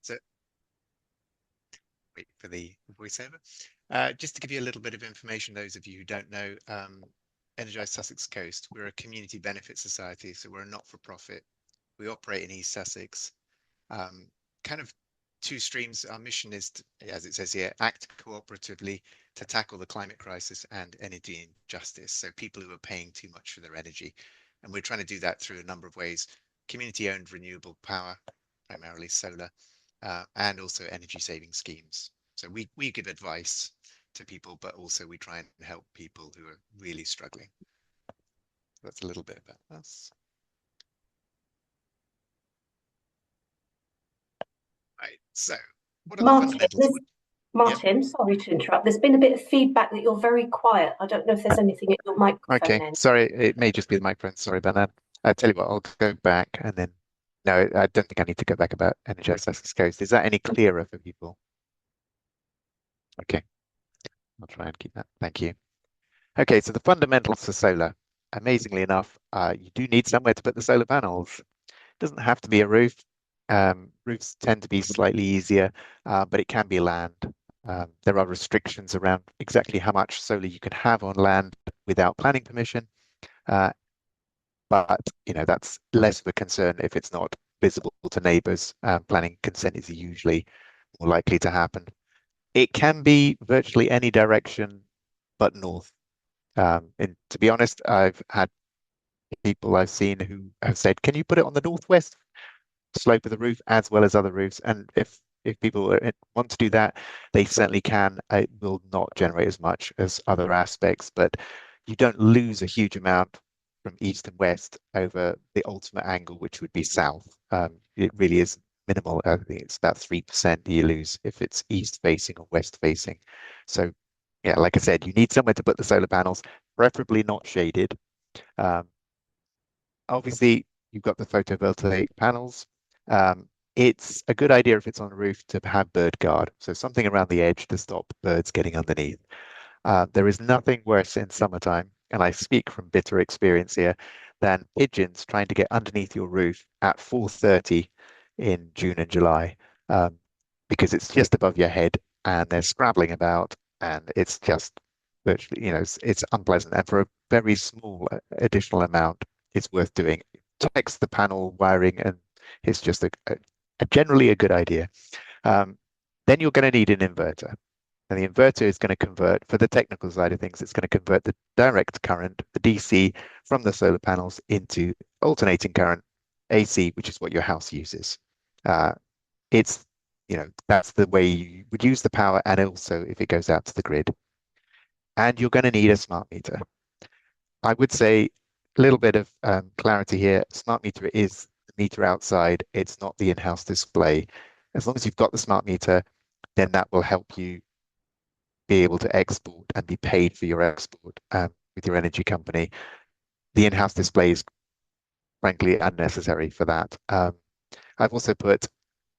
So wait for the voiceover. Just to give you a little bit of information, those of you who don't know, Energise Sussex Coast, we're a community benefit society, so we're a not-for-profit. We operate in East Sussex. Kind of two streams. Our mission is, to, as it says here, act cooperatively to tackle the climate crisis and energy injustice. So people who are paying too much for their energy. And we're trying to do that through a number of ways. Community-owned renewable power, primarily solar, and also energy saving schemes. So we give advice to people, but also we try and help people who are really struggling. That's a little bit about us. Right. So what are the fundamentals? Martin, sorry to interrupt. There's been a bit of feedback that you're very quiet. I don't know if there's anything at your microphone Okay, end. sorry, it may just be the microphone. Sorry about that. I tell you what, I'll go back and then. No, I don't think I need to go back about Energise Sussex Coast. Is that any clearer for people? Okay, I'll try and keep that. Thank you. Okay, so the fundamentals for solar. Amazingly enough, you do need somewhere to put the solar panels. It doesn't have to be a roof. Roofs tend to be slightly easier, but it can be land. There are restrictions around exactly how much solar you can have on land without planning permission. But that's less of a concern if it's not visible to neighbours. Planning consent is usually more likely to happen. It can be virtually any direction but north. And to be honest, I've had people I've seen who have said, "Can you put it on the northwest slope of the roof as well as other roofs?" And if people want to do that, they certainly can. It will not generate as much as other aspects, but you don't lose a huge amount from east and west over the ultimate angle, which would be south. It really is minimal. I think it's about 3% you lose if it's east facing or west facing. So yeah, like I said, you need somewhere to put the solar panels, preferably not shaded. Um, Obviously, you've got the photovoltaic panels. It's a good idea if it's on a roof to have bird guard, so something around the edge to stop birds getting underneath. There is nothing worse in summertime, and I speak from bitter experience here, than pigeons trying to get underneath your roof at 4:30 in June and July, because it's just above your head and they're scrabbling about, and it's just virtually, it's unpleasant. And for a very small additional amount, it's worth doing. Text the panel wiring, and it's just generally a good idea. Then you're going to need an inverter. And the inverter is going to convert, for the technical side of things, it's going to convert the direct current, the DC, from the solar panels into alternating current, AC, which is what your house uses. It's, that's the way you would use the power, and also if it goes out to the grid. And you're going to need a smart meter. I would say a little bit of clarity here. Smart meter is the meter outside. It's not the in-house display. As long as you've got the smart meter, then that will help you be able to export and be paid for your export with your energy company. The in-house display is frankly unnecessary for that. I've also put,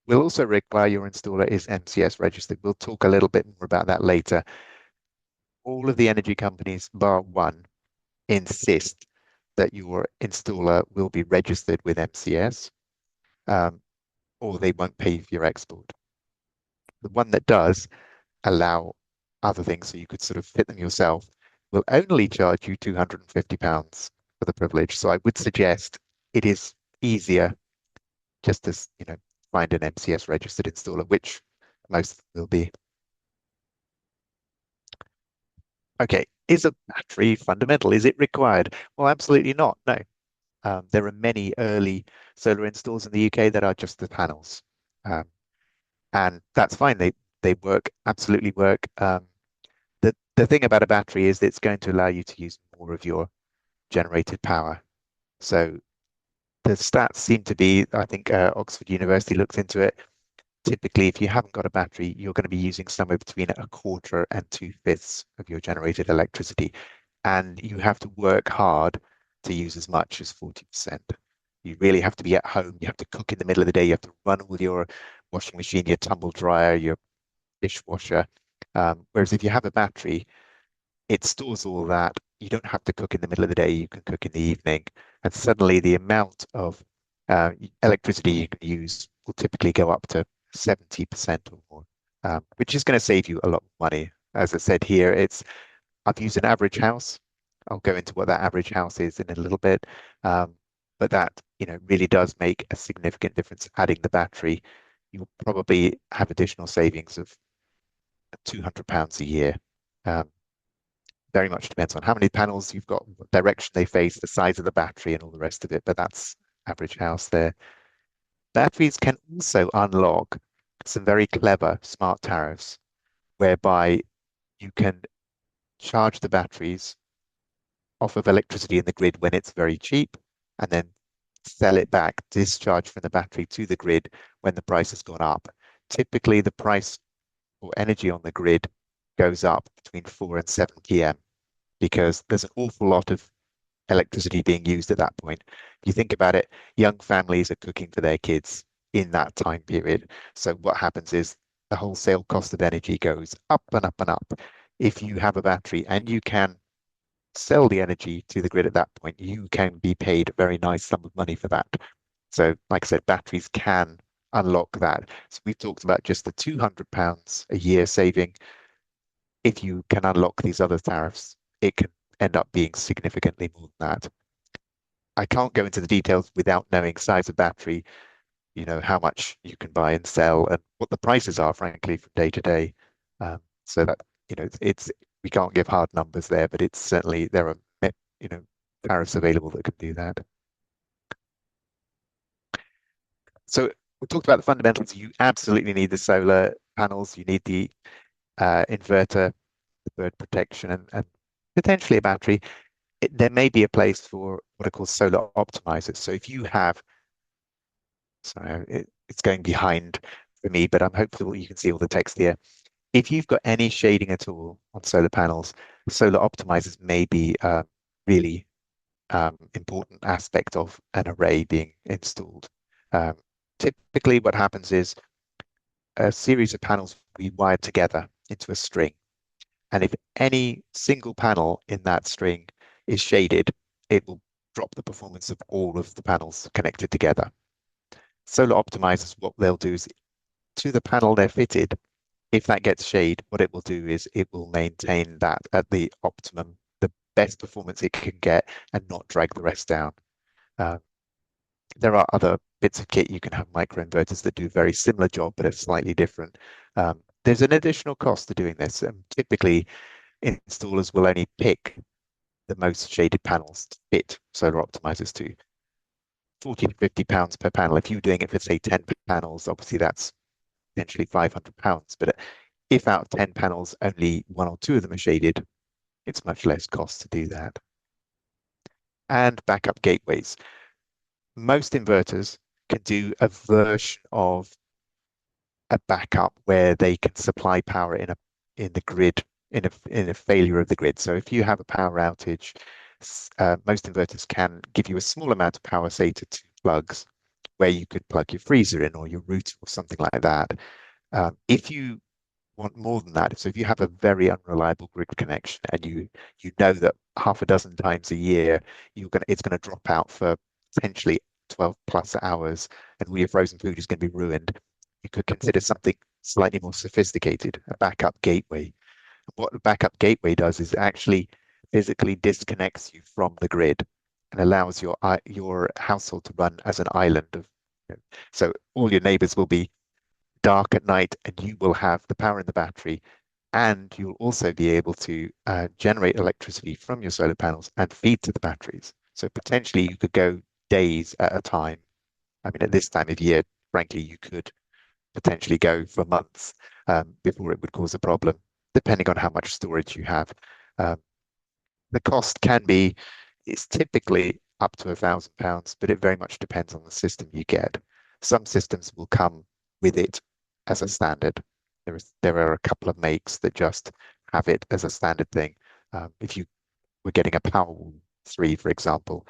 will also require your installer is MCS registered. We'll talk a little bit more about that later. All of the energy companies, bar one, insist that your installer will be registered with MCS, or they won't pay for your export. The one that does allow other things, so you could sort of fit them yourself, will only charge you £250 for the privilege. So I would suggest it is easier just to, find an MCS registered installer, which most will be. Okay, is a battery fundamental? Is it required? Well, absolutely not. No. There are many early solar installs in the UK that are just the panels. And that's fine. They work, absolutely work. The thing about a battery is that it's going to allow you to use more of your generated power. So the stats seem to be, I think Oxford University looked into it. Typically, if you haven't got a battery, you're going to be using somewhere between a quarter and 2/5 of your generated electricity. And you have to work hard to use as much as 40%. You really have to be at home. You have to cook in the middle of the day. You have to run all your washing machine, your tumble dryer, your dishwasher. Whereas if you have a battery, it stores all that. You don't have to cook in the middle of the day. You can cook in the evening. And suddenly the amount of electricity you can use will typically go up to 70% or more, which is going to save you a lot of money. As I said here, I've used an average house. I'll go into what that average house is in a little bit. Um, but that, really does make a significant difference adding the battery. You'll probably have additional savings of £200 a year. Um, very much depends on how many panels you've got, what direction they face, the size of the battery, and all the rest of it. But that's average house there. Batteries can also unlock some very clever smart tariffs whereby you can charge the batteries off of electricity in the grid when it's very cheap and then sell it back, discharge from the battery to the grid when the price has gone up. Typically, the price for energy on the grid goes up between 4 and 7 p.m. because there's an awful lot of electricity being used at that point. If you think about it, young families are cooking for their kids in that time period. So what happens is the wholesale cost of energy goes up and up and up. If you have a battery and you can sell the energy to the grid at that point, you can be paid a very nice sum of money for that. So, like I said, batteries can unlock that. So we've talked about just the £200 a year saving. If you can unlock these other tariffs, it can end up being significantly more than that. I can't go into the details without knowing size of battery, how much you can buy and sell and what the prices are, frankly, from day to day. So that, we can't give hard numbers there, but it's certainly there are, you know, tariffs available that can do that. So we talked about the fundamentals. You absolutely need the solar panels. You need the inverter, the bird protection, and potentially a battery. There may be a place for what are called solar optimizers. So if you have, sorry, it's going behind for me, but I'm hopeful you can see all the text here. If you've got any shading at all on solar panels, solar optimizers may be a really important aspect of an array being installed. Um, Typically, what happens is a series of panels will be wired together into a string. And if any single panel in that string is shaded, it will drop the performance of all of the panels connected together. Solar optimizers, what they'll do is to the panel they're fitted, if that gets shade, what it will do is it will maintain that at the optimum, the best performance it can get and not drag the rest down. Uh, there are other bits of kit. You can have microinverters that do a very similar job, but are slightly different. There's an additional cost to doing this. Typically, installers will only pick the most shaded panels to fit solar optimizers to. 40 to 50 pounds per panel. If you're doing it for, say, 10 panels, obviously that's potentially £500. But if out of 10 panels, only one or two of them are shaded, it's much less cost to do that. And backup gateways. Most inverters can do a version of a backup where they can supply power in the grid in a failure of the grid. So if you have a power outage, most inverters can give you a small amount of power, say to 2 plugs, where you could plug your freezer in or your router or something like that. If you want more than that, so if you have a very unreliable grid connection and you know that half a dozen times a year it's going to drop out for potentially 12 plus hours and all your frozen food is going to be ruined, you could consider something slightly more sophisticated, a backup gateway. What a backup gateway does is it actually physically disconnects you from the grid and allows your household to run as an island of, so all your neighbors will be dark at night and you will have the power in the battery and you'll also be able to generate electricity from your solar panels and feed to the batteries. So potentially you could go days at a time. I mean, at this time of year, frankly, you could potentially go for months before it would cause a problem, depending on how much storage you have. Um, the cost it's typically up to £1,000, but it very much depends on the system you get. Some systems will come with it as a standard. There are a couple of makes that just have it as a standard thing. If you were getting a Powerwall 3, for example,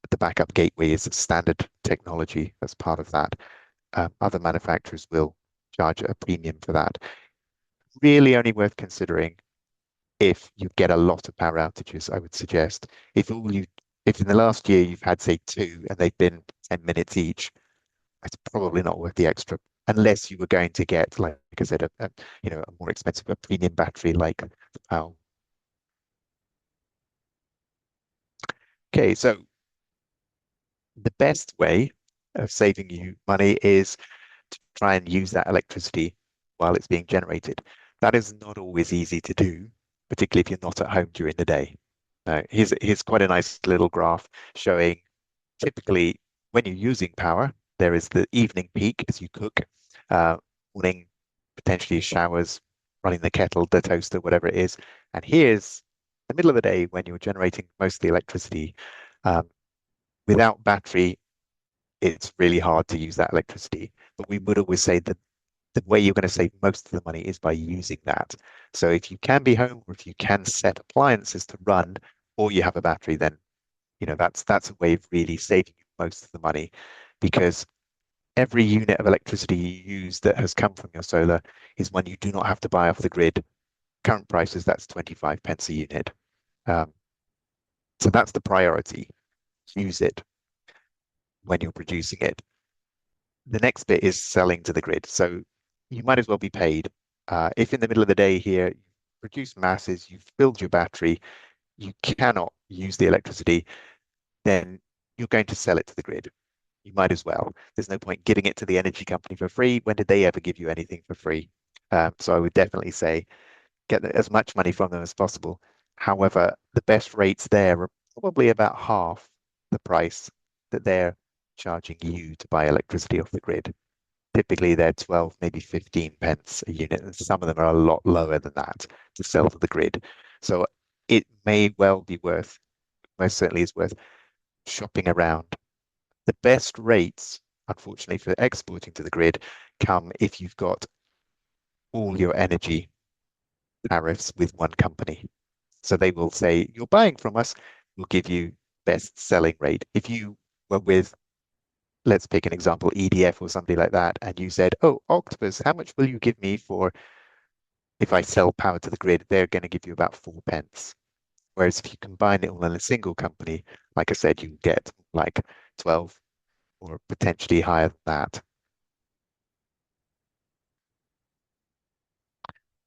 the backup gateway is a standard technology as part of that. Other manufacturers will charge a premium for that. Really only worth considering if you get a lot of power outages, I would suggest. If in the last year you've had, say, two and they've been 10 minutes each, it's probably not worth the extra unless you were going to get, like I said, a more expensive, a premium battery like the Power. Okay, so the best way of saving you money is to try and use that electricity while it's being generated. That is not always easy to do, particularly if you're not at home during the day. Now, here's quite a nice little graph showing typically when you're using power, there is the evening peak as you cook, morning, potentially showers, running the kettle, the toaster, whatever it is. And here's the middle of the day when you're generating most of the electricity. Um, Without battery, it's really hard to use that electricity. But we would always say that the way you're going to save most of the money is by using that. So if you can be home or if you can set appliances to run or you have a battery, then that's a way of really saving most of the money because every unit of electricity you use that has come from your solar is one you do not have to buy off the grid. Current prices, that's 25 pence a unit. Um, so that's the priority. Use it when you're producing it. The next bit is selling to the grid. So you might as well be paid. If in the middle of the day here, you produce masses, you've filled your battery, you cannot use the electricity, then you're going to sell it to the grid. You might as well. There's no point giving it to the energy company for free. When did they ever give you anything for free? So I would definitely say get as much money from them as possible. However, the best rates there are probably about half the price that they're charging you to buy electricity off the grid. Typically, they're 12, maybe 15 pence a unit, and some of them are a lot lower than that to sell to the grid. So it may well be worth, most certainly is worth shopping around. The best rates, unfortunately, for exporting to the grid come if you've got all your energy tariffs with one company. So they will say, you're buying from us, we'll give you best selling rate. If you were with, let's pick an example, EDF or something like that, and you said, oh, Octopus, how much will you give me for if I sell power to the grid? They're going to give you about 4 pence. Whereas if you combine it all in a single company, like I said, you get like 12 or potentially higher than that.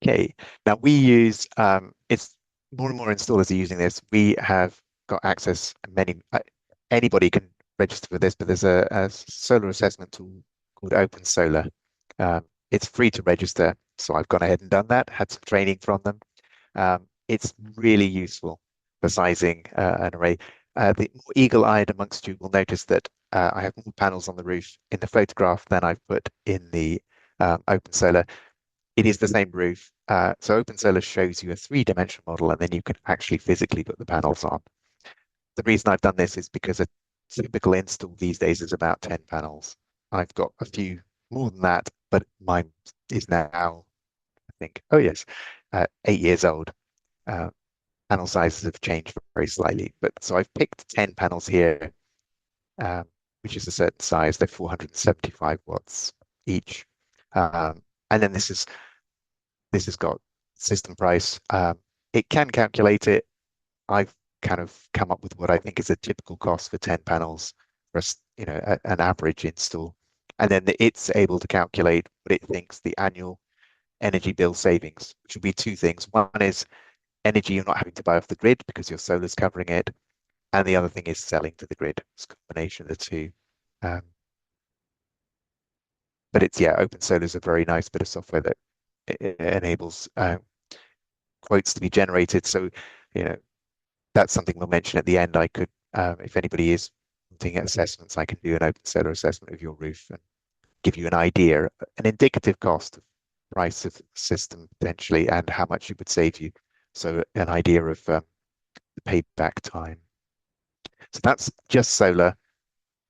Okay, now we use it's more and more installers are using this. We have got access, anybody can register for this, but there's a solar assessment tool called Open Solar. It's free to register, so I've gone ahead and done that, had some training from them. It's really useful for sizing an array. The more eagle-eyed amongst you will notice that I have more panels on the roof in the photograph than I've put in the Open Solar. It is the same roof. So Open Solar shows you a three-dimensional model, and then you can actually physically put the panels on. The reason I've done this is because a typical install these days is about 10 panels. I've got a few more than that, but mine is now, I think, oh yes, 8 years old. Uh, Panel sizes have changed very slightly, but so I've picked 10 panels here, um, which is a certain size. They're 475 watts each. And then this has got system price. It can calculate it. I've kind of come up with what I think is a typical cost for 10 panels for an average install. And then it's able to calculate what it thinks the annual energy bill savings, which will be two things. One is energy you're not having to buy off the grid because your solar's covering it. And the other thing is selling to the grid. It's a combination of the two. Um, but yeah, Open Solar is a very nice bit of software that it enables quotes to be generated. So, you know, that's something we'll mention at the end. I could, if anybody is wanting assessments, I can do an Open Solar assessment of your roof and give you an idea, an indicative cost of price of the system potentially, and how much it would save you. So an idea of the payback time. So that's just solar,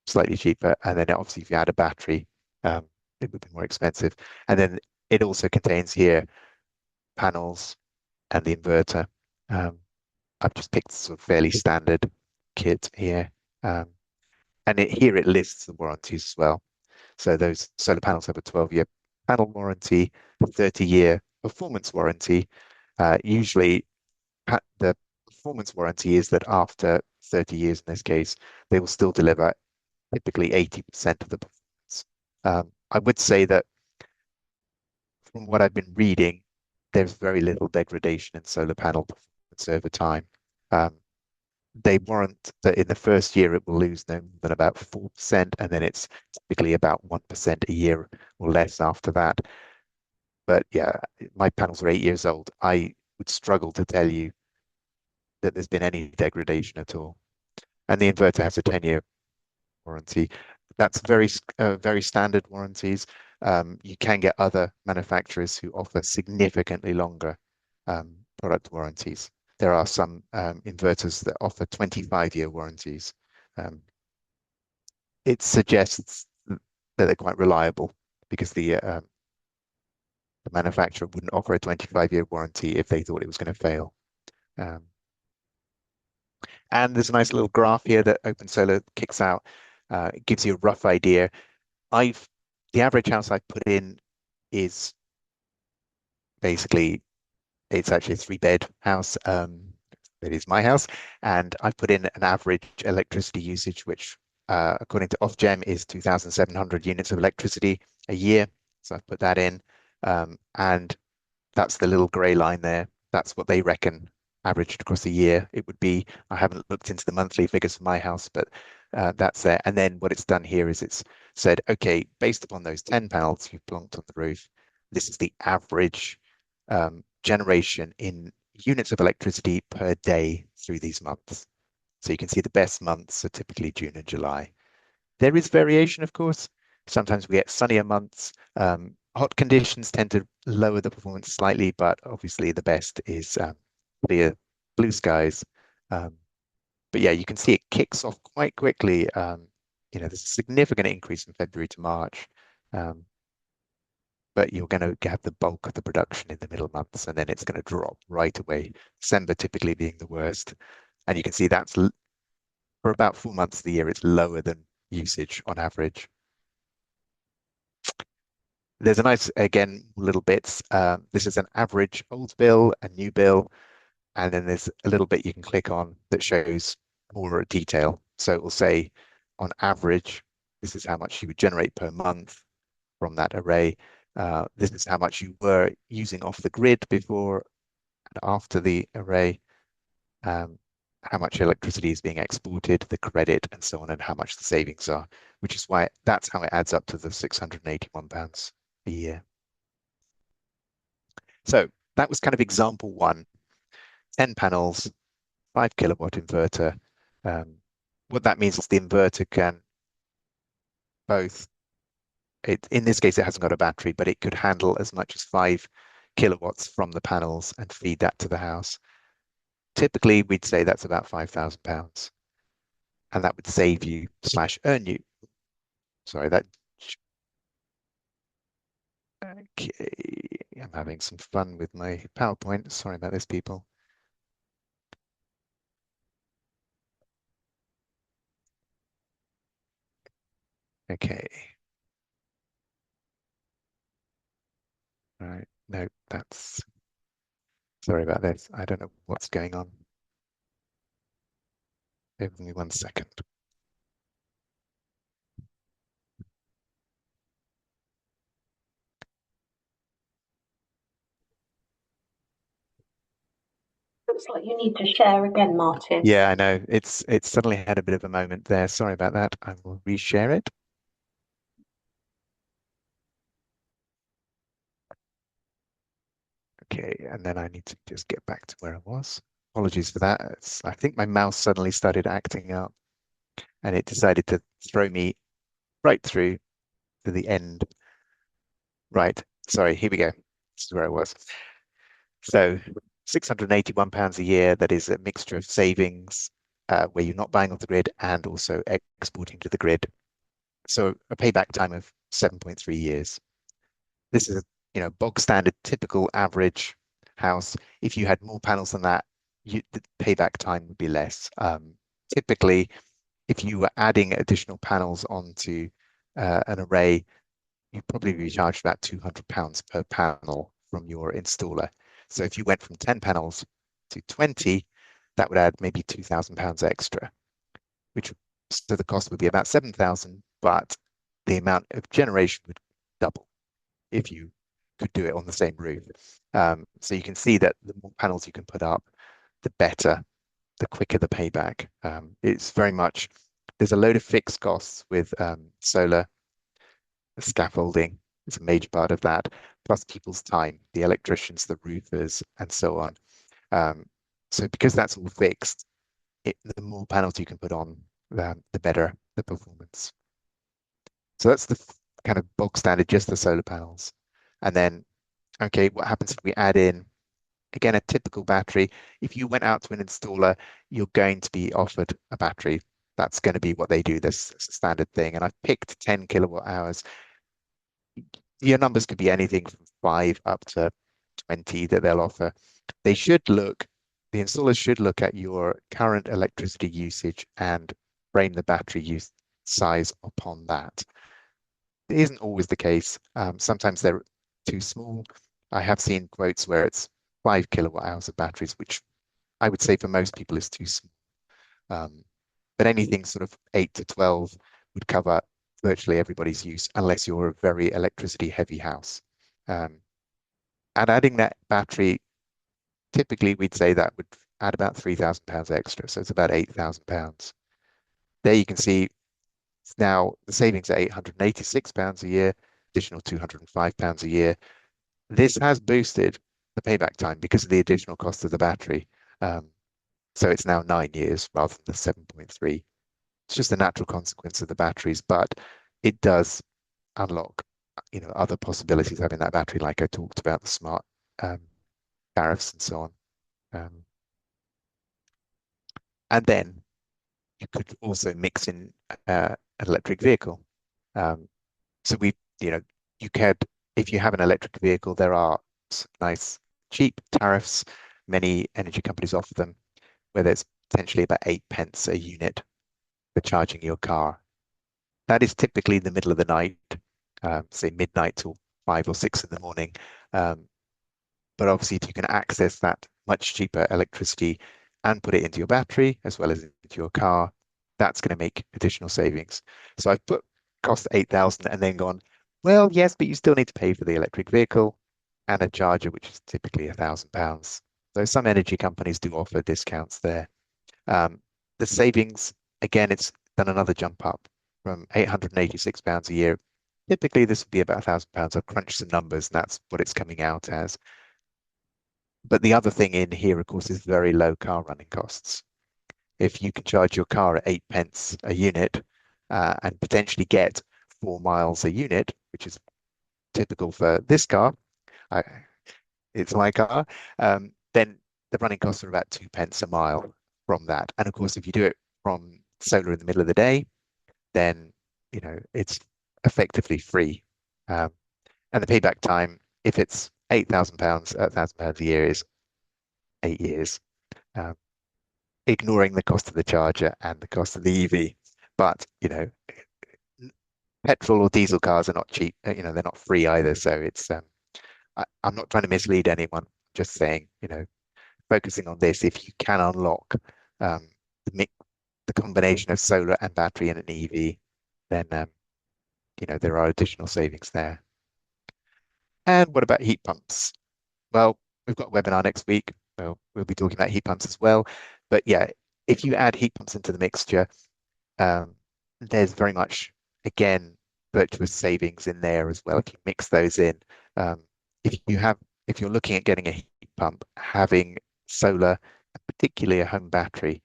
slightly cheaper. And then obviously if you add a battery, it would be more expensive. And then it also contains here panels and the inverter. Um, I've just picked sort of fairly standard kit here. Um, and here it lists the warranties as well. So those solar panels have a 12-year panel warranty, a 30-year performance warranty. Usually the performance warranty is that after 30 years in this case, they will still deliver typically 80% of the performance. I would say that from what I've been reading, there's very little degradation in solar panel performance over time. Um, they warrant that in the first year it will lose no more than about 4%, and then it's typically about 1% a year or less after that. But yeah, my panels are 8 years old. I would struggle to tell you that there's been any degradation at all. And the inverter has a 10-year warranty. That's very standard warranties. You can get other manufacturers who offer significantly longer product warranties. There are some inverters that offer 25-year warranties. Um, it suggests that they're quite reliable because the manufacturer wouldn't offer a 25-year warranty if they thought it was going to fail. Um, and there's a nice little graph here that Open Solar kicks out. It gives you a rough idea. I've the average house I've put in is basically it's actually a 3-bed house. It is my house, and I've put in an average electricity usage, which according to Ofgem is 2,700 units of electricity a year. So I've put that in, and that's the little grey line there. That's what they reckon averaged across a year. It would be, I haven't looked into the monthly figures for my house, but that's there. And then what it's done here is it's said, okay, based upon those 10 panels you've plonked on the roof, this is the average generation in units of electricity per day through these months. So you can see the best months are typically June and July. There is variation, of course. Sometimes we get sunnier months. Hot conditions tend to lower the performance slightly, but obviously the best is clear blue skies. But yeah, you can see it kicks off quite quickly. There's a significant increase from February to March, but you're going to have the bulk of the production in the middle months, and then it's going to drop right away. December typically being the worst, and you can see that's for about 4 months of the year, it's lower than usage on average. There's a nice, again, little bits. This is an average old bill, a new bill, and then there's a little bit you can click on that shows more detail. So it will say, on average, this is how much you would generate per month from that array. This is how much you were using off the grid before and after the array, how much electricity is being exported, the credit, and so on, and how much the savings are, which is why that's how it adds up to the £681 a year. So that was kind of example one, 10 panels, 5 kilowatt inverter. What that means is the inverter can both, in this case, it hasn't got a battery, but it could handle as much as 5 kilowatts from the panels and feed that to the house. Typically, we'd say that's about £5,000, and that would save you / earn you. Sorry, that. Okay, I'm having some fun with my PowerPoint. Sorry about this, people. Okay. All right. No, that's. Sorry about this. I don't know what's going on. Give me 1 second. Looks like you need to share again, Martin. Yeah, I know. It's suddenly had a bit of a moment there. Sorry about that. I will reshare it. Okay, and then I need to just get back to where I was. Apologies for that. I think my mouse suddenly started acting up and it decided to throw me right through to the end. Right. Sorry, here we go. This is where I was. So £681 a year, that is a mixture of savings where you're not buying off the grid and also exporting to the grid. So a payback time of 7.3 years. This is a bog standard, typical average house. If you had more panels than that, the payback time would be less. Typically, if you were adding additional panels onto an array, you'd probably be charged about £200 per panel from your installer. So if you went from 10 panels to 20, that would add maybe £2,000 extra, so the cost would be about 7,000, but the amount of generation would double if you could do it on the same roof. So you can see that the more panels you can put up, the better, the quicker the payback. It's very much, there's a load of fixed costs with solar. The scaffolding is a major part of that, plus people's time, the electricians, the roofers, and so on. Um, so because that's all fixed, the more panels you can put on, the better the performance. So that's the kind of bog standard, just the solar panels. And then, okay, what happens if we add in, again, a typical battery? If you went out to an installer, you're going to be offered a battery. That's going to be what they do, this standard thing. And I've picked 10 kilowatt hours. Your numbers could be anything from 5 up to 20 that they'll offer. They should look, the installers should look at your current electricity usage and frame the battery use size upon that. It isn't always the case. Sometimes they're too small. I have seen quotes where it's 5 kilowatt hours of batteries, which I would say for most people is too small. But anything sort of 8 to 12 would cover virtually everybody's use, unless you're a very electricity heavy house. Um, and adding that battery, typically we'd say that would add about £3,000 extra. So it's about £8,000. There you can see now the savings are £886 a year, additional £205 a year. This has boosted the payback time because of the additional cost of the battery. So it's now 9 years rather than the 7.3. It's just a natural consequence of the batteries, but it does unlock, other possibilities having that battery, like I talked about, the smart tariffs and so on. And then you could also mix in an electric vehicle. Um, so you know, you could, if you have an electric vehicle, there are nice cheap tariffs. Many energy companies offer them, where there's potentially about 8p a unit for charging your car. That is typically in the middle of the night, say midnight till 5 or 6 in the morning. Um, but obviously, if you can access that much cheaper electricity and put it into your battery as well as into your car, that's going to make additional savings. So I've put cost 8,000 and then gone, well, yes, but you still need to pay for the electric vehicle and a charger, which is typically £1,000. So some energy companies do offer discounts there. The savings, again, it's done another jump up from £886 a year. Typically, this would be about £1,000. I've crunched some numbers, and that's what it's coming out as. But the other thing in here, of course, is very low car running costs. If you can charge your car at 8p a unit and potentially get 4 miles a unit, which is typical for this car, I, it's my car, then the running costs are about 2p a mile from that. And of course, if you do it from solar in the middle of the day, then it's effectively free. Um, and the payback time, if it's £8,000, £1,000 a year, is 8 years, um, ignoring the cost of the charger and the cost of the EV. But petrol or diesel cars are not cheap. They're not free either. So I'm not trying to mislead anyone. Just saying, focusing on this, if you can unlock um, the combination of solar and battery in an EV, then there are additional savings there. And what about heat pumps? Well, we've got a webinar next week. We'll be talking about heat pumps as well. But yeah, if you add heat pumps into the mixture, there's very much, again, virtuous savings in there as well if you mix those in. Um, if you're looking at getting a heat pump, having solar, particularly a home battery,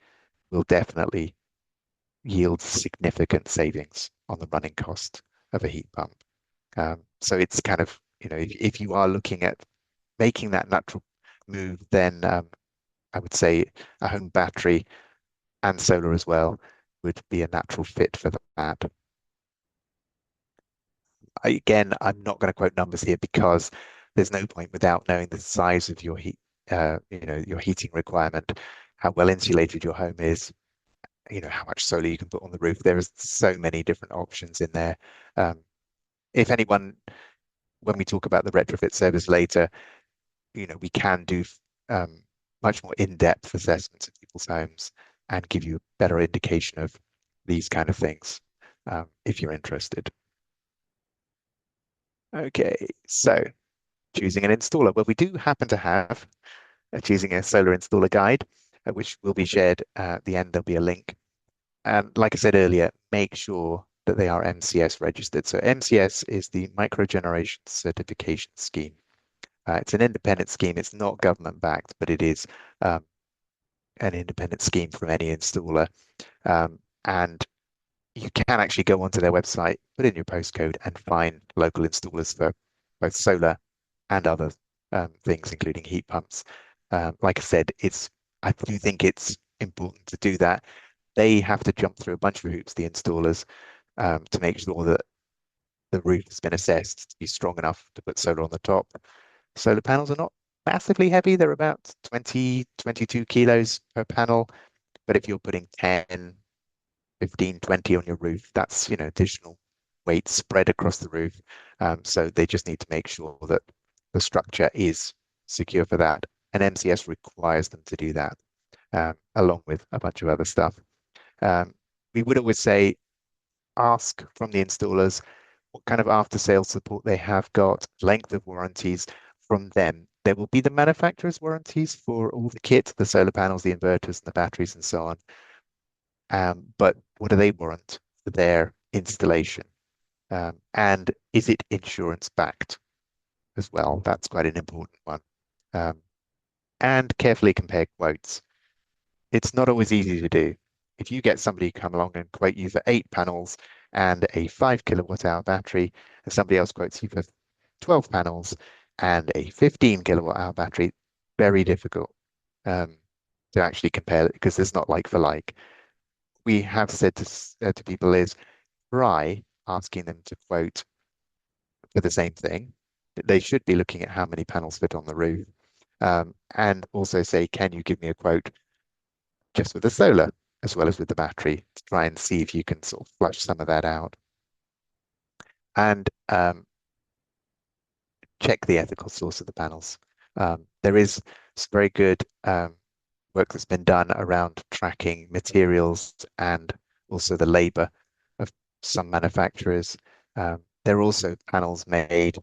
will definitely yield significant savings on the running cost of a heat pump. So it's kind of, if you are looking at making that natural move, then I would say a home battery and solar as well would be a natural fit for that. Again, I'm not going to quote numbers here because there's no point without knowing the size of your your heating requirement, how well insulated your home is, how much solar you can put on the roof. There is so many different options in there. If anyone, when we talk about the retrofit service later, we can do um, much more in-depth assessments of people's homes and give you a better indication of these kind of things if you're interested. Okay, so choosing an installer. Well, we do happen to have choosing a solar installer guide, which will be shared at the end. There'll be a link. And like I said earlier, make sure that they are MCS registered. So MCS is the Microgeneration Certification Scheme. It's an independent scheme. It's not government backed, but it is um, an independent scheme from any installer. And you can actually go onto their website, put in your postcode, and find local installers for both solar and other things, including heat pumps. Like I said, I do think it's important to do that. They have to jump through a bunch of hoops, the installers, to make sure that the roof has been assessed to be strong enough to put solar on the top. Solar panels are not massively heavy. They're about 20, 22 kilos per panel. But if you're putting 10, 15, 20 on your roof, that's, additional weight spread across the roof. So they just need to make sure that the structure is secure for that. And MCS requires them to do that, along with a bunch of other stuff. We would always say, ask from the installers what kind of after sales support they have got, length of warranties from them. There will be the manufacturer's warranties for all the kit, the solar panels, the inverters, and the batteries, and so on. But what do they warrant for their installation? And is it insurance backed as well? That's quite an important one. Um, and carefully compare quotes. It's not always easy to do. If you get somebody come along and quote you for 8 panels and a 5 kilowatt hour battery, and somebody else quotes you for 12 panels and a 15 kilowatt hour battery, very difficult um, to actually compare it because there's not like for like. We have said to people is try asking them to quote for the same thing. They should be looking at how many panels fit on the roof, and also say, can you give me a quote just with the solar as well as with the battery to try and see if you can sort of flush some of that out. And check the ethical source of the panels. There is some very good work that's been done around tracking materials and also the labor of some manufacturers. There are also panels made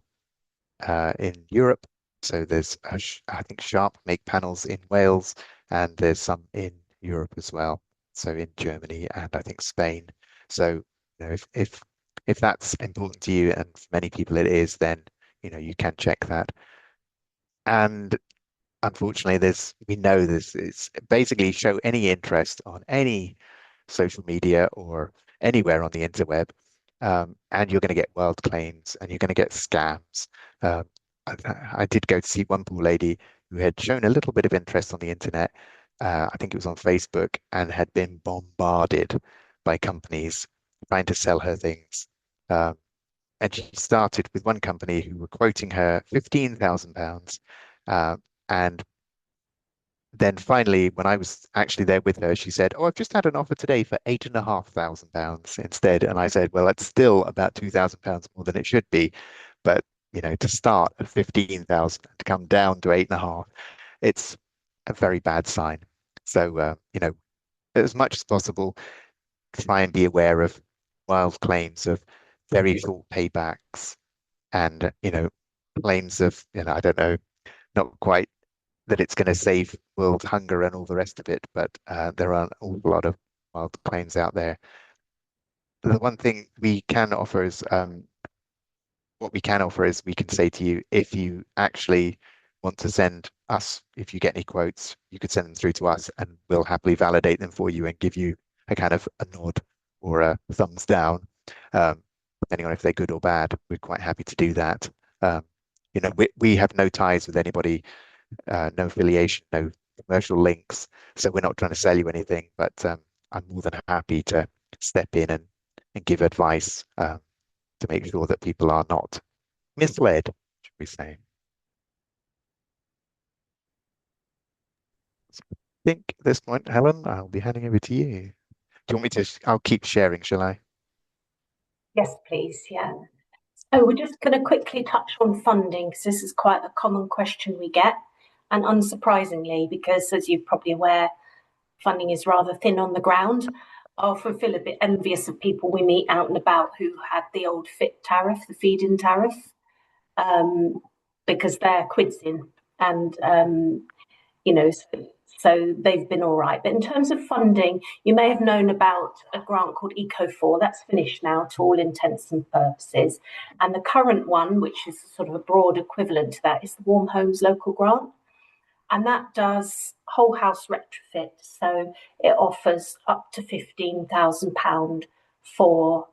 in Europe. So there's, I think, Sharp make panels in Wales, and there's some in Europe as well. So in Germany and I think Spain. So if that's important to you, and for many people it is, then you can check that. And unfortunately, we know this is basically show any interest on any social media or anywhere on the interweb, and you're going to get wild claims and you're going to get scams. Um, I did go to see one poor lady who had shown a little bit of interest on the internet. I think it was on Facebook, and had been bombarded by companies trying to sell her things. Um, and she started with one company who were quoting her £15,000. And then finally, when I was actually there with her, she said, "Oh, I've just had an offer today for £8,500 instead." And I said, "Well, that's still about £2,000 more than it should be. But, to start at 15,000 to come down to 8.5, it's a very bad sign." So, as much as possible, try and be aware of wild claims of very short paybacks and, claims of, I don't know, not quite that it's going to save world hunger and all the rest of it, but there are an awful lot of wild claims out there. The one thing we can offer is what we can offer is we can say to you, if you actually want to send us, if you get any quotes, you could send them through to us and we'll happily validate them for you and give you a kind of a nod or a thumbs down, depending on if they're good or bad. We're quite happy to do that. Um, we have no ties with anybody, no affiliation, no commercial links. So we're not trying to sell you anything, but I'm more than happy to step in and give advice to make sure that people are not misled, should we say. So I think at this point, Helen, I'll be handing over to you. Do you want me to? I'll keep sharing, shall I? Yes, please. Yeah. So we're just going to quickly touch on funding because this is quite a common question we get. And unsurprisingly, because as you're probably aware, funding is rather thin on the ground. I often feel a bit envious of people we meet out and about who had the old FIT tariff, the feed-in tariff. Um, because they're quids in, and you know, so they've been all right. But in terms of funding, you may have known about a grant called Eco4. That's finished now to all intents and purposes. And the current one, which is sort of a broad equivalent to that, is the Warm Homes Local Grant. And that does whole house retrofit. So it offers up to £15,000 for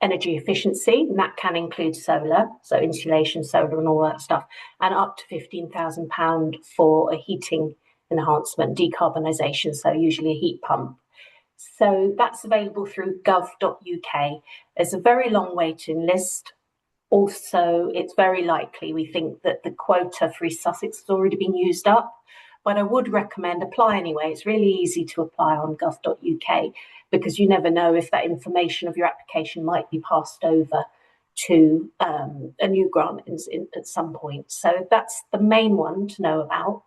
energy efficiency, and that can include solar, so insulation, solar, and all that stuff, and up to £15,000 for a heating enhancement, decarbonisation, so usually a heat pump. So that's available through gov.uk. There's a very long waiting list. Also, it's very likely, we think, that the quota for East Sussex has already been used up, but I would recommend apply anyway. It's really easy to apply on gov.uk because you never know if that information of your application might be passed over to a new grant at some point. So that's the main one to know about.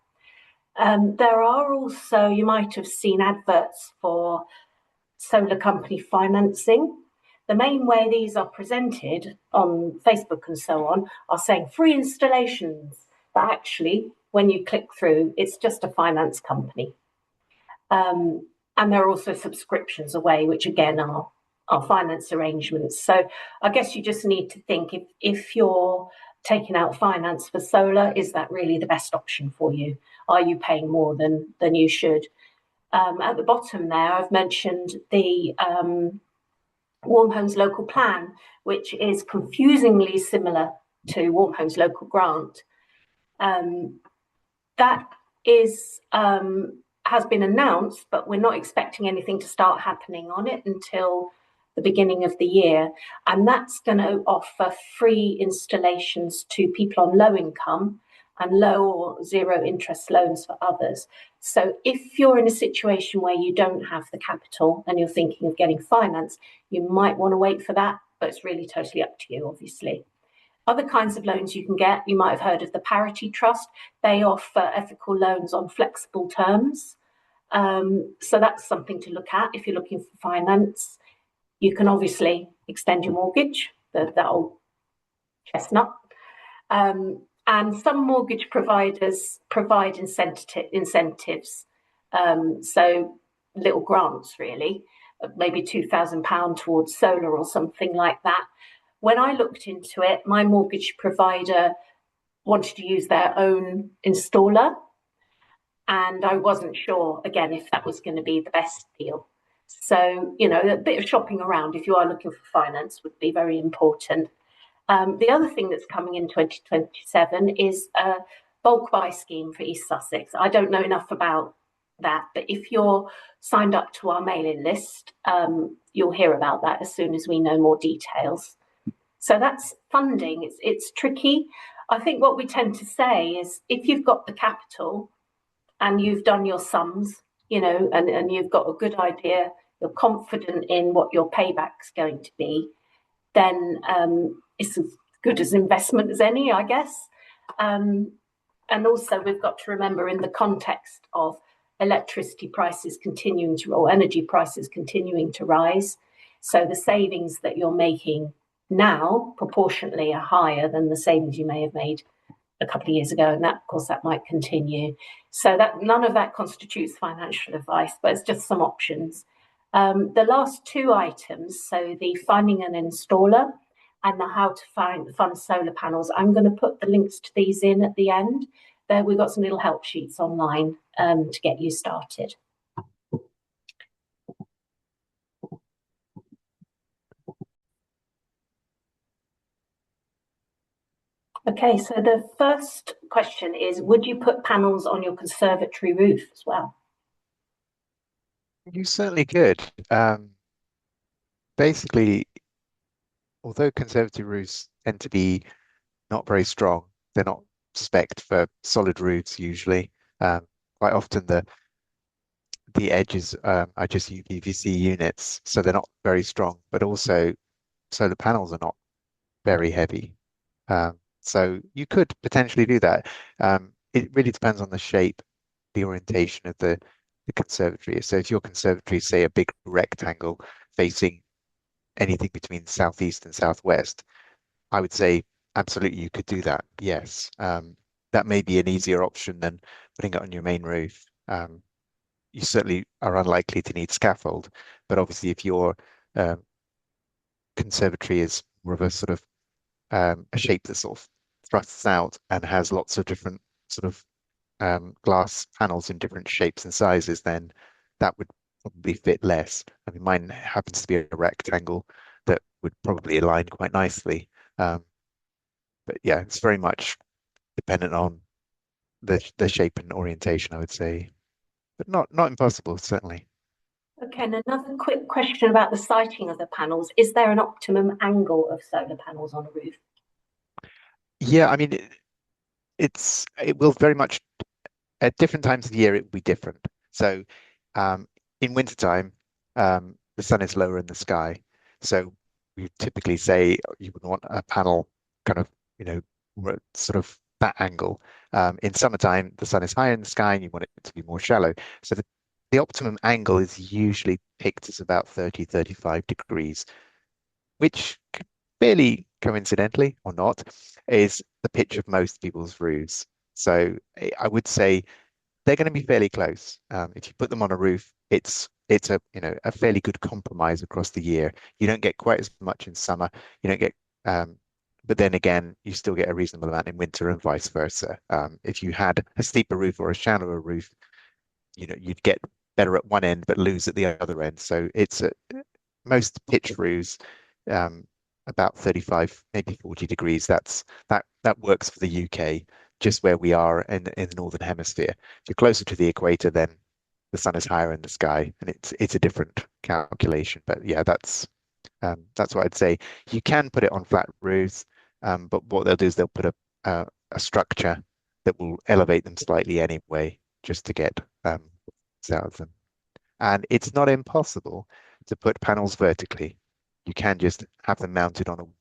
There are also, you might have seen adverts for solar company financing. The main way these are presented on Facebook and so on are saying free installations, but actually, when you click through, it's just a finance company. And there are also subscriptions away, which again are finance arrangements. So I guess you just need to think if you're taking out finance for solar, is that really the best option for you? Are you paying more than you should? At the bottom there, I've mentioned the Warm Homes Local Plan, which is confusingly similar to Warm Homes Local Grant. That is has been announced, but we're not expecting anything to start happening on it until the beginning of the year. And that's going to offer free installations to people on low income and low or zero interest loans for others. So if you're in a situation where you don't have the capital and you're thinking of getting finance, you might want to wait for that, but it's really totally up to you, obviously. Other kinds of loans you can get, you might have heard of the Parity Trust. They offer ethical loans on flexible terms. So that's something to look at if you're looking for finance. You can obviously extend your mortgage, that old chestnut. And some mortgage providers provide incentives. So little grants, really, maybe £2,000 towards solar or something like that. When I looked into it, my mortgage provider wanted to use their own installer, and I wasn't sure, again, if that was going to be the best deal. So, you know, a bit of shopping around if you are looking for finance would be very important. The other thing that's coming in 2027 is a bulk buy scheme for East Sussex. I don't know enough about that, but if you're signed up to our mailing list, you'll hear about that as soon as we know more details. So that's funding. It's tricky. I think what we tend to say is if you've got the capital and you've done your sums, you know, and you've got a good idea, you're confident in what your payback's going to be, then it's as good as investment as any, I guess. And also we've got to remember in the context of electricity prices continuing to, or energy prices continuing to rise. So the savings that you're making now proportionately are higher than the savings you may have made a couple of years ago, and that, of course, that might continue. So that none of that constitutes financial advice, but it's just some options. The last two items, so the finding an installer and the how to fund solar panels, I'm going to put the links to these in at the end. There, we've got some little help sheets online to get you started. Okay, so the first question is, would you put panels on your conservatory roof as well? You certainly could. Basically, although conservative roofs tend to be not very strong, they're not spec'd for solid roofs usually. Quite often the edges are just UPVC units, so they're not very strong, but also solar panels are not very heavy. So you could potentially do that. It really depends on the shape, the orientation of the conservatory. So if your conservatory is, say, a big rectangle facing anything between southeast and southwest, I would say absolutely you could do that. Yes. That may be an easier option than putting it on your main roof. You certainly are unlikely to need scaffold, but obviously if your um, conservatory is more of a sort of a shape that sort of thrusts out and has lots of different sort of glass panels in different shapes and sizes, then that would probably fit less. I mean, mine happens to be a rectangle that would probably align quite nicely. Um, but yeah, it's very much dependent on the shape and orientation, I would say, but not impossible, certainly. Okay, and another quick question about the siting of the panels. Is there an optimum angle of solar panels on a roof? Yeah, I mean, it will very much at different times of the year it will be different. So in wintertime, the sun is lower in the sky. So we typically say you would want a panel kind of, sort of that angle. In summertime, the sun is higher in the sky and you want it to be more shallow. So the optimum angle is usually picked as about 30, 35 degrees, which fairly coincidentally or not, is the pitch of most people's roofs. So I would say they're going to be fairly close. If you put them on a roof, it's a a fairly good compromise across the year. You don't get quite as much in summer. You don't get, um, but then again, you still get a reasonable amount in winter and vice versa. If you had a steeper roof or a shallower roof, you'd get better at one end but lose at the other end. So most pitch roofs, um, about 35, maybe 40 degrees. That works for the UK, just where we are in the northern hemisphere. If you're closer to the equator, then the sun is higher in the sky, and it's a different calculation. But yeah, that's what I'd say. You can put it on flat roofs, but what they'll do is they'll put a structure that will elevate them slightly anyway, just to get out of them. And it's not impossible to put panels vertically. You can just have them mounted on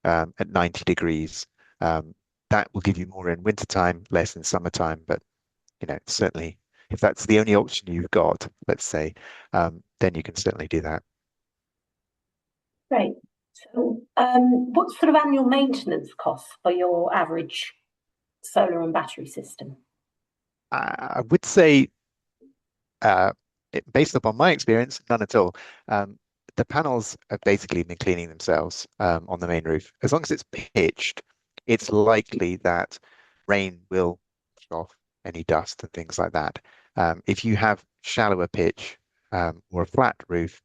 at 90 degrees. Um, that will give you more in wintertime, less in summertime. But certainly, if that's the only option you've got, let's say, then you can certainly do that. Great. So, what sort of annual maintenance costs for your average solar and battery system? I would say, uh, based upon my experience, none at all. Um, the panels have basically been cleaning themselves on the main roof. As long as it's pitched, it's likely that rain will wash off any dust and things like that. If you have shallower pitch or a flat roof,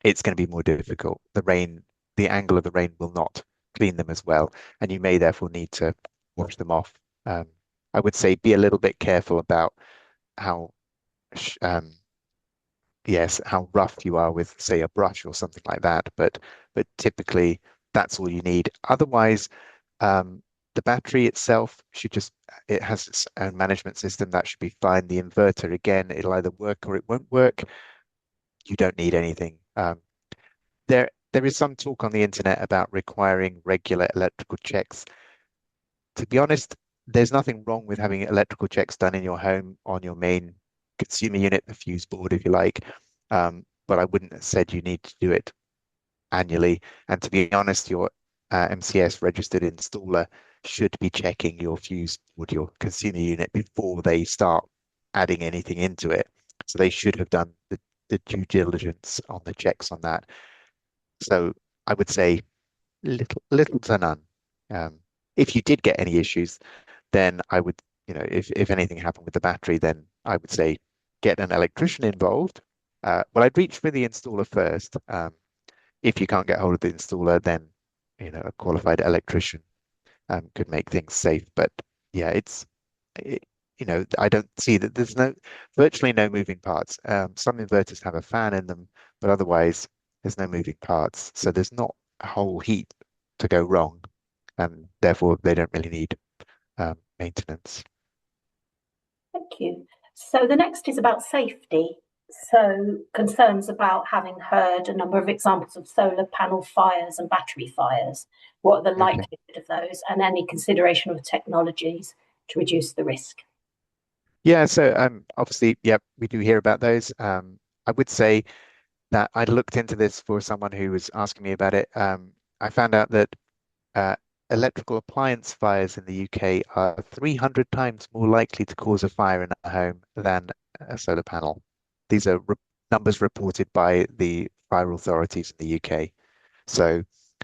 it's going to be more difficult. The angle of the rain will not clean them as well, and you may therefore need to wash them off. Um, I would say be a little bit careful about how sh- um, yes, how rough you are with, say, a brush or something like that. But typically that's all you need. Otherwise, um, the battery itself should just it has its own management system that should be fine. The inverter, again, it'll either work or it won't work. You don't need anything. There is some talk on the internet about requiring regular electrical checks. To be honest, there's nothing wrong with having electrical checks done in your home on your main consumer unit, the fuse board, if you like. But I wouldn't have said you need to do it annually. And to be honest, your MCS registered installer should be checking your fuse board, your consumer unit, before they start adding anything into it. So they should have done the due diligence on the checks on that. So I would say little to none. Um, if you did get any issues, then I would, if anything happened with the battery, then I would say get an electrician involved. Well, I'd reach for the installer first. If you can't get hold of the installer, then a qualified electrician could make things safe. But yeah, it, I don't see that there's virtually no moving parts. Some inverters have a fan in them, but otherwise there's no moving parts. So there's not a whole heap to go wrong, and therefore they don't really need maintenance. Thank you. So, the next is about safety. So, concerns about having heard a number of examples of solar panel fires and battery fires. What are the Okay. likelihood of those, and any consideration of technologies to reduce the risk? Yeah, so obviously, yeah, we do hear about those. I would say that I looked into this for someone who was asking me about it. I found out that uh, electrical appliance fires in the UK are 300 times more likely to cause a fire in a home than a solar panel. These are re numbers reported by the fire authorities in the UK. So,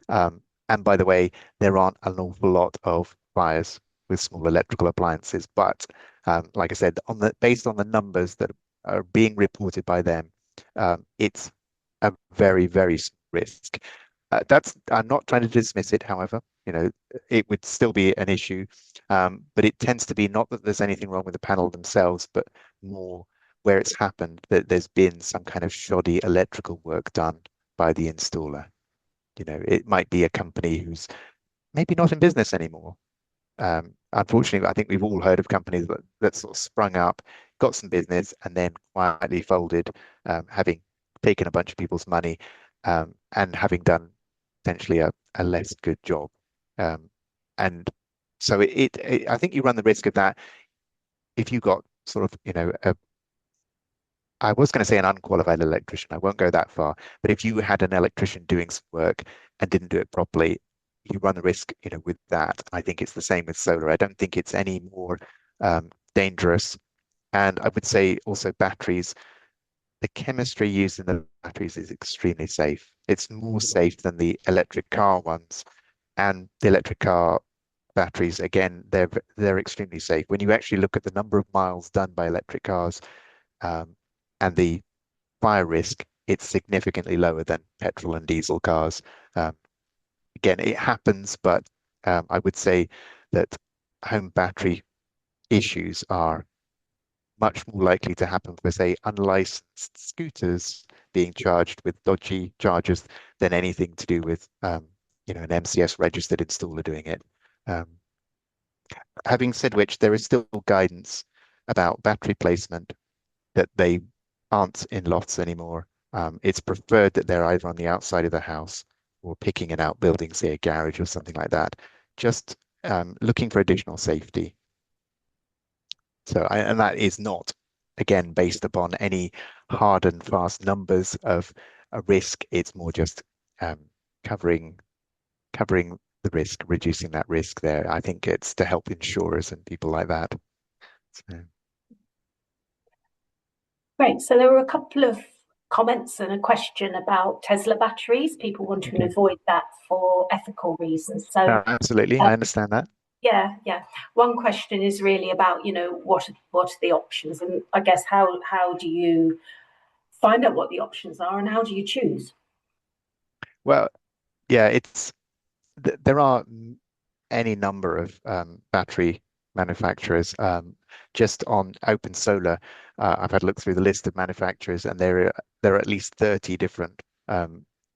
and by the way, there aren't an awful lot of fires with small electrical appliances, but like I said, based on the numbers that are being reported by them, it's a very, very small risk. I'm not trying to dismiss it, however, it would still be an issue, but it tends to be not that there's anything wrong with the panel themselves, but more where it's happened that there's been some kind of shoddy electrical work done by the installer. It might be a company who's maybe not in business anymore. Unfortunately, I think we've all heard of companies that sort of sprung up, got some business, and then quietly folded, having taken a bunch of people's money, and having done potentially a less good job. And so I think you run the risk of that if you got sort of, I was going to say an unqualified electrician. I won't go that far, but if you had an electrician doing some work and didn't do it properly, you run the risk, with that. I think it's the same with solar. I don't think it's any more dangerous. And I would say also batteries, the chemistry used in the batteries is extremely safe. It's more safe than the electric car ones. And the electric car batteries, again, they're extremely safe. When you actually look at the number of miles done by electric cars, um, and the fire risk, it's significantly lower than petrol and diesel cars. Um, Again, it happens, but I would say that home battery issues are much more likely to happen for, say, unlicensed scooters being charged with dodgy chargers than anything to do with, an MCS registered installer doing it. Um, Having said which, there is still guidance about battery placement that they aren't in lots anymore. It's preferred that they're either on the outside of the house or picking an outbuilding, say a garage or something like that. Just looking for additional safety. And that is not, again, based upon any hard and fast numbers of a risk. It's more just um, covering covering the risk, reducing that risk there. I think it's to help insurers and people like that. So, Great. So there were a couple of comments and a question about Tesla batteries, people wanting to okay. avoid that for ethical reasons. So, Absolutely, uh, I understand that. yeah, yeah. One question is really about, what are the options, and I guess how do you find out what the options are, and how do you choose? Well, yeah, there are any number of battery manufacturers. Just on Open Solar, I've had a look through the list of manufacturers, and there are at least 30 different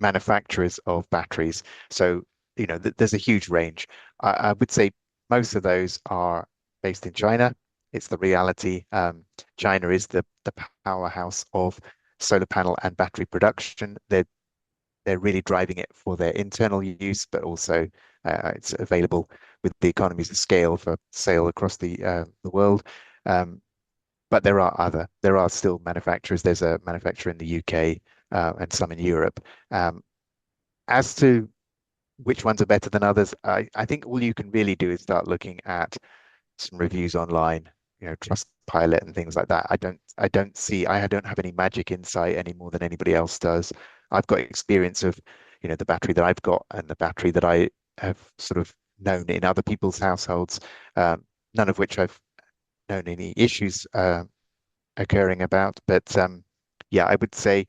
manufacturers of batteries. So, there's a huge range. I would say most of those are based in China. It's the reality. China is the powerhouse of solar panel and battery production. They're really driving it for their internal use, but also it's available with the economies of scale for sale across the world. Um, but there are still manufacturers. There's a manufacturer in the UK and some in Europe. As to which ones are better than others, I think all you can really do is start looking at some reviews online, Trustpilot and things like that. I don't have any magic insight any more than anybody else does. I've got experience of, the battery that I've got and the battery that I have sort of known in other people's households, none of which I've known any issues occurring about. But yeah, I would say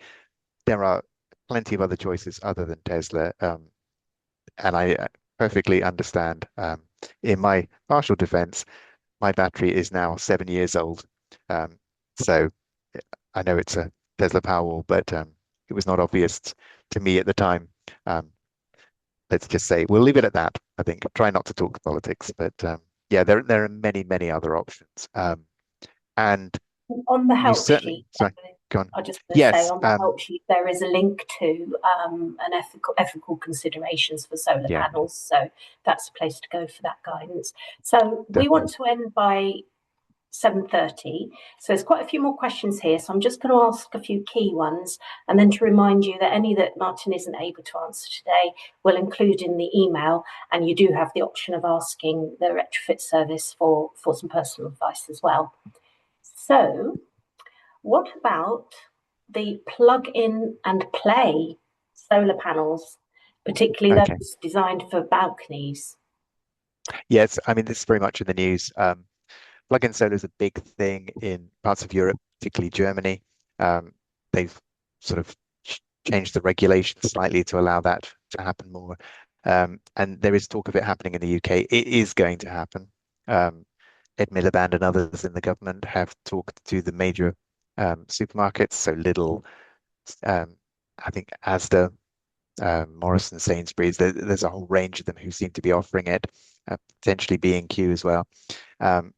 there are plenty of other choices other than Tesla. And I perfectly understand. In my partial defense, my battery is now 7 years old. Um, so I know it's a Tesla Powerwall, but it was not obvious to me at the time. Um, let's just say we'll leave it at that. I think try not to talk politics, but yeah, there are many, many other options. And On the you help certainly, sheet, sorry, go on. I just want to say Yes, on the help sheet there is a link to an ethical considerations for solar yeah, panels. So that's a place to go for that guidance. So we want definitely. to end by 7:30. So there's quite a few more questions here. So I'm just going to ask a few key ones, and then to remind you that any that Martin isn't able to answer today, we'll include in the email. And you do have the option of asking the retrofit service for some personal advice as well. So what about the plug in and play solar panels, particularly Okay. those designed for balconies? Yes, I mean, this is very much in the news. Plug-in solar is a big thing in parts of Europe, particularly Germany. They've sort of changed the regulations slightly to allow that to happen more. And there is talk of it happening in the UK. It is going to happen. Ed Miliband and others in the government have talked to the major supermarkets, so Lidl, um, I think Asda, Morrison, Sainsbury's. There's a whole range of them who seem to be offering it, potentially B&Q as well. Um,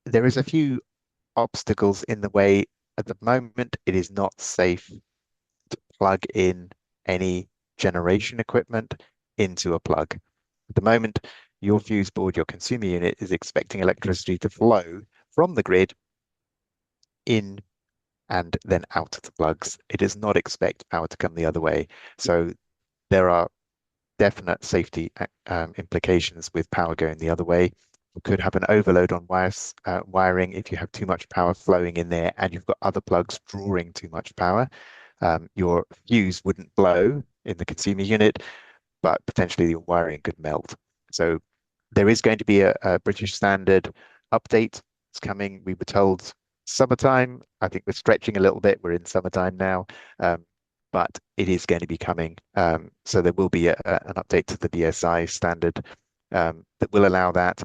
there is a few obstacles in the way. At the moment, it is not safe to plug in any generation equipment into a plug. At the moment, your fuse board, your consumer unit, is expecting electricity to flow from the grid in and then out of the plugs. It does not expect power to come the other way. So there are definite safety implications with power going the other way. You could have an overload on wiring if you have too much power flowing in there and you've got other plugs drawing too much power. Your fuse wouldn't blow in the consumer unit, but potentially your wiring could melt. So there is going to be a British standard update. It's coming. We were told summertime. I think we're stretching a little bit. We're in summertime now. But it is going to be coming. So there will be an update to the BSI standard that will allow that.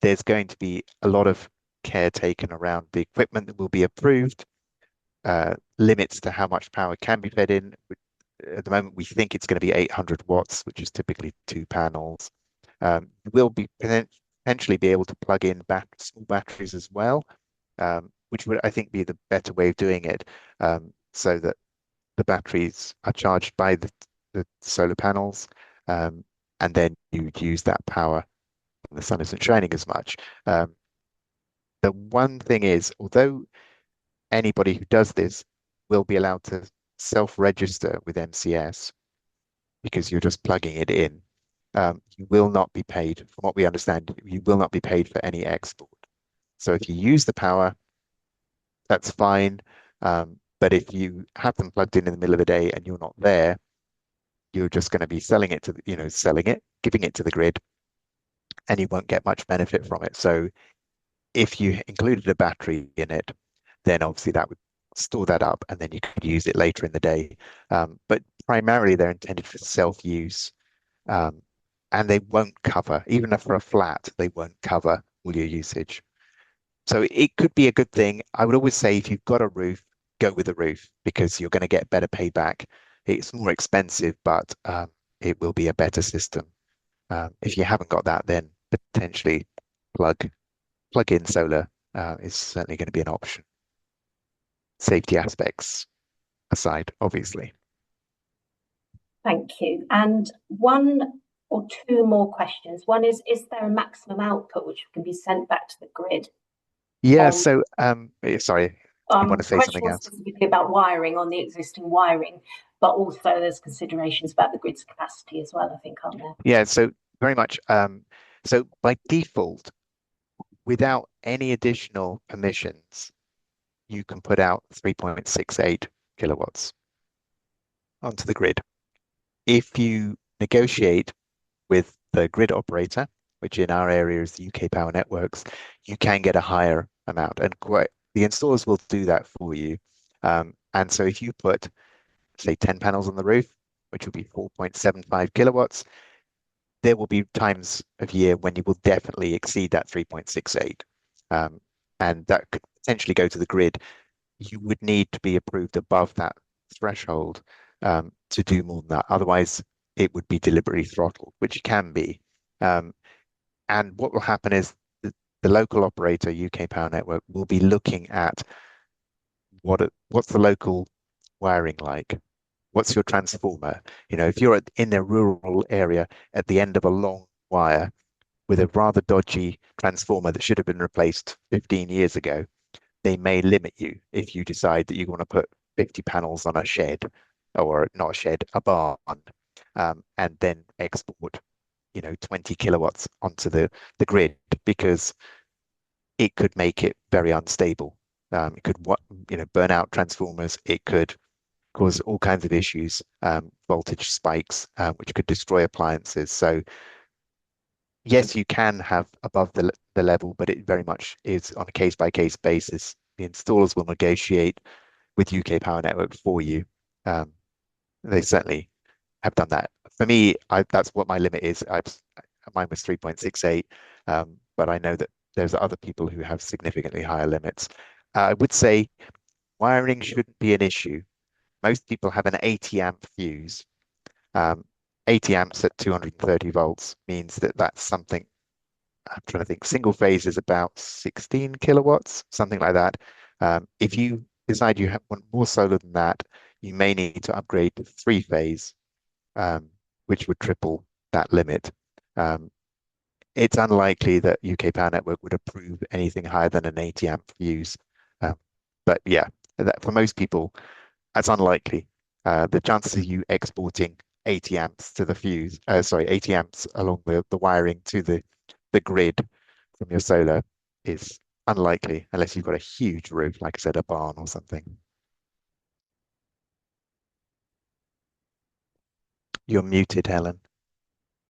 There's going to be a lot of care taken around the equipment that will be approved, limits to how much power can be fed in. At the moment, we think it's going to be 800 watts, which is typically 2 panels. We'll be potentially be able to plug in small batteries as well, which would, I think, be the better way of doing it, so that the batteries are charged by the solar panels, and then you use that power when the sun isn't shining as much. The one thing is, although anybody who does this will be allowed to self-register with MCS because you're just plugging it in, you will not be paid, from what we understand, you will not be paid for any export. So if you use the power, that's fine. But if you have them plugged in the middle of the day and you're not there, you're just going to be selling it to selling it, giving it to the grid, and you won't get much benefit from it. So if you included a battery in it, then obviously that would store that up and then you could use it later in the day. But primarily they're intended for self-use, and they won't cover, even if for a flat, they won't cover all your usage. So it could be a good thing. I would always say if you've got a roof, go with a roof because you're going to get better payback. It's more expensive, but it will be a better system. If you haven't got that, then potentially plug in solar is certainly going to be an option. Safety aspects aside, obviously. Thank you. And one or two more questions. One is there a maximum output which can be sent back to the grid? Yeah, Um, so sorry, did you want to the say question something was else? specifically about wiring on the existing wiring, but also there's considerations about the grid's capacity as well, I think, aren't there? Yeah, so very much. So by default, without any additional permissions, you can put out 3.68 kilowatts onto the grid. If you negotiate with the grid operator, which in our area is the UK Power Networks, you can get a higher amount. And the installers will do that for you. And so if you put, say, 10 panels on the roof, which will be 4.75 kilowatts, there will be times of year when you will definitely exceed that 3.68. And that could potentially go to the grid. You would need to be approved above that threshold to do more than that. Otherwise, it would be deliberately throttled, which can be. And what will happen is the local operator, UK Power Network, will be looking at what's the local wiring like? What's your transformer? If you're in a rural area at the end of a long wire, with a rather dodgy transformer that should have been replaced 15 years ago, they may limit you if you decide that you want to put 50 panels on a shed, or not a shed, a barn, and then export, 20 kilowatts onto the grid, because it could make it very unstable. It could burn out transformers. It could cause all kinds of issues, voltage spikes, which could destroy appliances. So yes, you can have above the level, but it very much is on a case by case basis. The installers will negotiate with UK Power Network for you. Um, they certainly have done that. For me, that's what my limit is. Mine was 3.68, but I know that there's other people who have significantly higher limits. I would say wiring shouldn't be an issue. Most people have an 80 amp fuse. Um, 80 amps at 230 volts means that that's something. I'm trying to think. Single phase is about 16 kilowatts, something like that. If you decide want more solar than that, you may need to upgrade to three phase, which would triple that limit. Um, it's unlikely that UK Power Network would approve anything higher than an 80 amp fuse. Um, but yeah, for most people, that's unlikely. The chances of you exporting 80 amps to the fuse, 80 amps along the wiring to the grid from your solar is unlikely unless you've got a huge roof, like I said, a barn or something. You're muted, Helen.